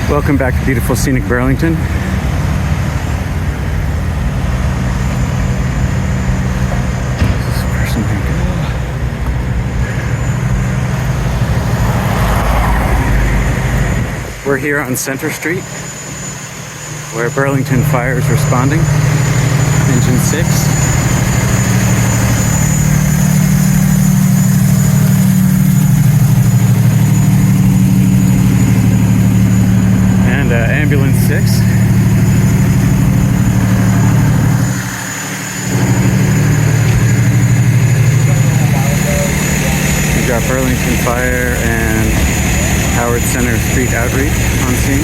Welcome back to beautiful scenic Burlington. This person may go. We're here on Center Street, where Burlington Fire is responding. Engine 6. Ambulance 6. We've got Burlington Fire and Howard Center Street Outreach on scene.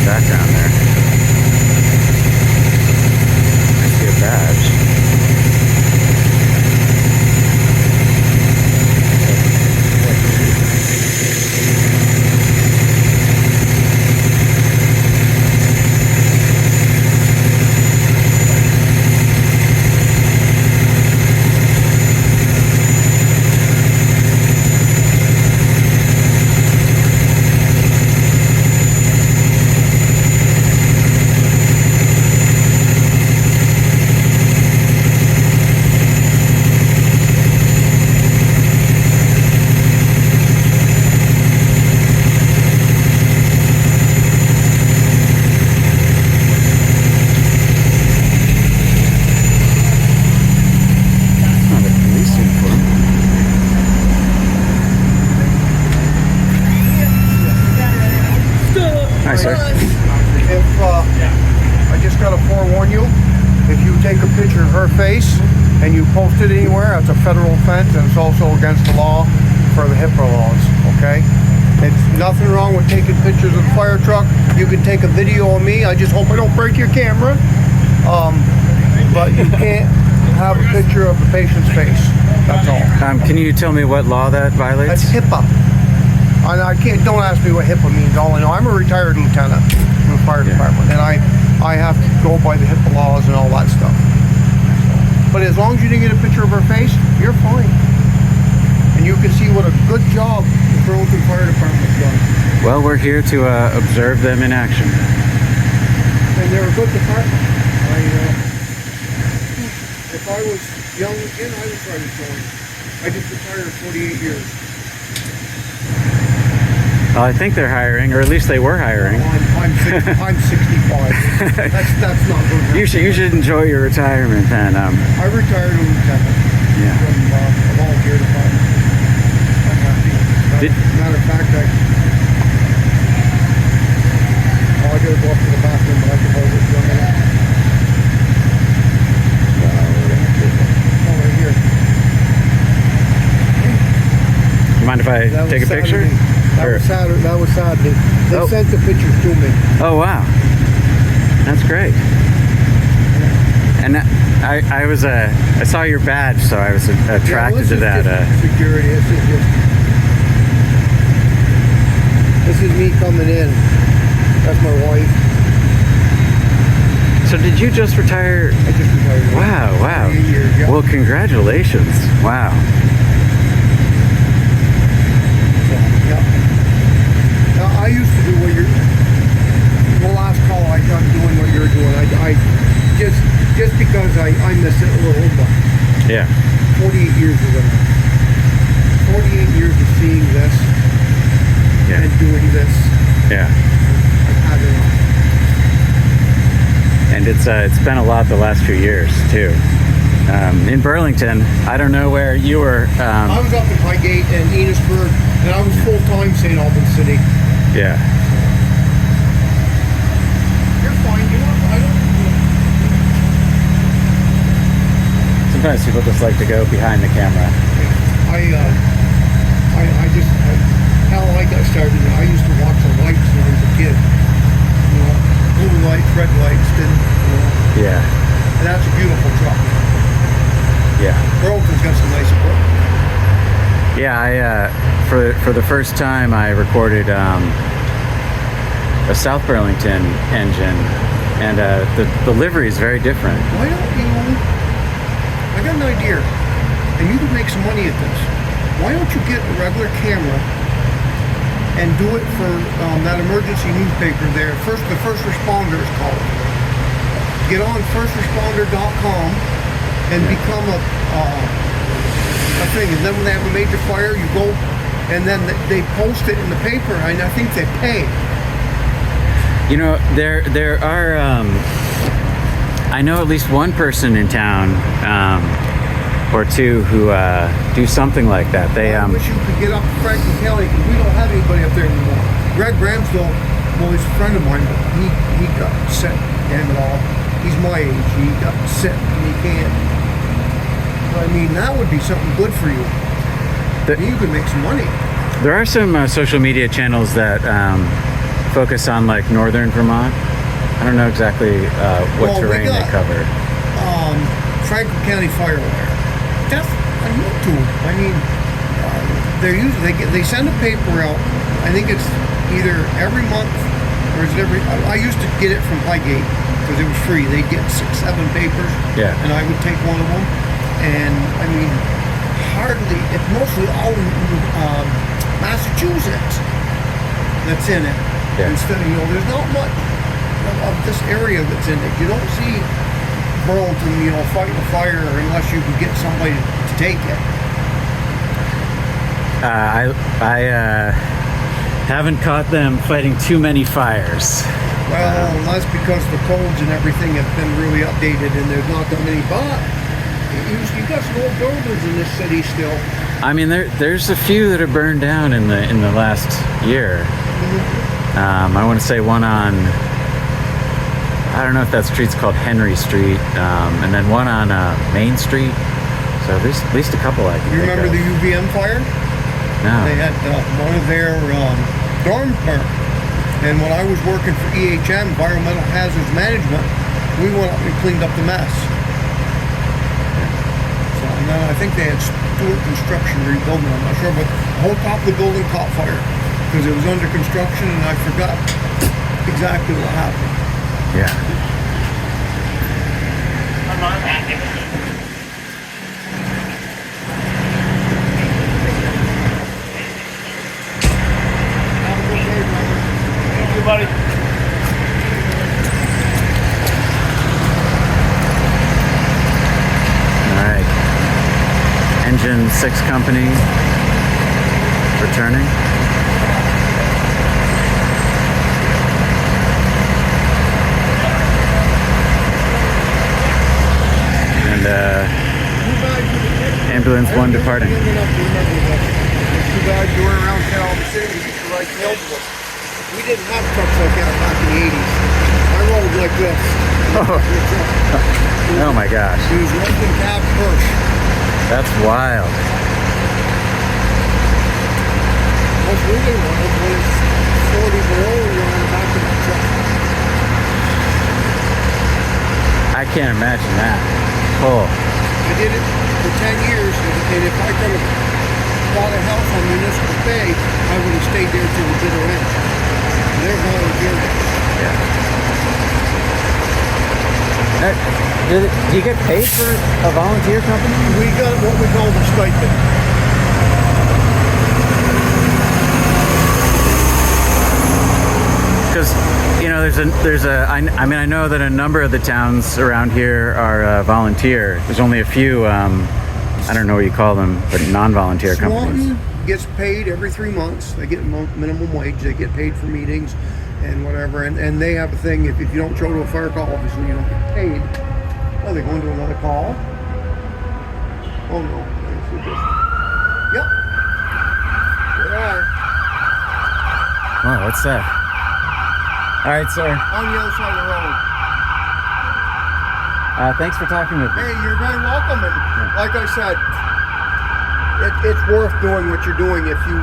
Background there. I see a badge. Hi, sir. I just got to forewarn you, if you take a picture of her face and you post it anywhere, that's a federal offense, and it's also against the law for the HIPAA laws, okay? It's nothing wrong with taking pictures of the fire truck. You can take a video of me. I just hope I don't break your camera. But you can't have a picture of the patient's face. That's all. Can you tell me what law that violates? That's HIPAA. And I can't, don't ask me what HIPAA means. All I know, I'm a retired lieutenant from the fire department, and I have to go by the HIPAA laws and all that stuff. But as long as you didn't get a picture of her face, you're fine. And you can see what a good job the Burlington Fire Department's done. Well, we're here to observe them in action. And they're a good department. If I was young again, I would try to join. I just retired 48 years. Well, I think they're hiring, or at least they were hiring. I'm 65. That's not good. You should enjoy your retirement then. I retired as a lieutenant from a volunteer department. I'm happy. Matter of fact, I gotta go up to the bathroom, but I can hold this one minute. Right here. You mind if I take a picture? That was Saturday. They sent the pictures to me. Oh wow, that's great. And I saw your badge, so I was attracted to that. Security. This is me coming in. That's my wife. So did you just retire? I just retired. Wow. 8 years, yeah. Well, congratulations. Wow. I used to do what the last call I'm doing what you're doing. I just because I miss it a little, but yeah. 48 years is enough. 48 years of seeing this and doing this. Yeah. I've had enough. And it's been a lot the last few years too. in Burlington. I don't know where you were. I was up in Highgate and Enosburg, and I was full-time St. Albans City. Yeah. You're fine, you know, I don't... Sometimes people just like to go behind the camera. How I got started, I used to watch the lights when I was a kid. You know, blue lights, red lights, Yeah. and that's a beautiful truck. Yeah. Burlington's got some nice equipment. Yeah, for the first time I recorded a South Burlington engine, and the livery is very different. Why don't you, I got an idea, and you could make some money at this. Why don't you get a regular camera and do it for that emergency newspaper there, the First Responder is called. Get on firstresponder.com and become a thing, and then when they have a major fire, you go, and then they post it in the paper, and I think they pay. You know, there are I know at least one person in town or two who do something like that. I wish you could get up to Franklin County, because we don't have anybody up there anymore. Greg Bramsdale, well, he's a friend of mine, but he got sick, damn it all. He's my age. He got sick, and he can't. I mean, that would be something good for you. You could make some money. There are some social media channels that focus on like northern Vermont. I don't know exactly what terrain they cover. Franklin County Firewire. That's on YouTube. I mean, they send a paper out. I think it's either every month or is it every. I used to get it from Highgate because it was free. They'd get 6-7 papers. Yeah. And I would take one of them. And I mean, it's mostly all in Massachusetts that's in it. Yeah. Instead of, there's not much of this area that's in it. You don't see Burlington, fighting a fire unless you can get somebody to take it. I haven't caught them fighting too many fires. Well, that's because the codes and everything have been really updated, and there's not that many. But you've got some old buildings in this city still. I mean, there's a few that are burned down in the last year. I want to say one on, I don't know if that street's called Henry Street, and then one on Main Street. So there's at least a couple I can You remember think the UVM fire? No. They had one of their dorm park. And when I was working for EHM, Environmental Hazards Management, we went up and cleaned up the mess. So and then I think they had Stewart Construction rebuilding, I'm not sure, but the whole top of the building caught fire because it was under construction, and I forgot exactly what happened. Yeah. Thank you, buddy. All right. Engine 6 company returning. And ambulance 1 departing. Too bad you weren't around Cal City. We used to ride tailboats. We didn't have trucks like that back in the 80s. I rolled like this. Oh my gosh. It was Lincoln cab Hirsch. That's wild. Most really wild was 40 below and you're on the back of the truck. I can't imagine that. Oh. I did it for 10 years, and if I could have bought a house on Municipal Bay, I would have stayed there till the bitter end. They're volunteer. Yeah. Do you get paid for a volunteer company? We got what we call the stipend. Because I mean, I know that a number of the towns around here are volunteer. There's only a few, I don't know what you call them, but non-volunteer companies. Swanton gets paid every 3 months. They get minimum wage. They get paid for meetings and whatever. And they have a thing, if you don't show to a fire call, obviously you don't get paid. Well, they go into another call. Oh no. Yep. Yeah. Wow, what's that? All right, sir. On the other side of the road. Thanks for talking with me. Hey, you're very welcome. And like I said, it's worth doing what you're doing if you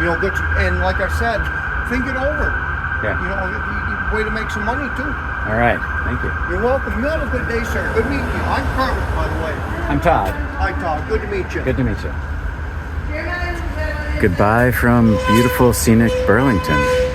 know, and like I said, think it over. Yeah. You know, way to make some money too. All right. Thank you. You're welcome. You have a good day, sir. Good meeting you. I'm Carter, by the way. I'm Todd. Hi, Todd. Good to meet you. Good to meet you. Goodbye from beautiful, scenic Burlington.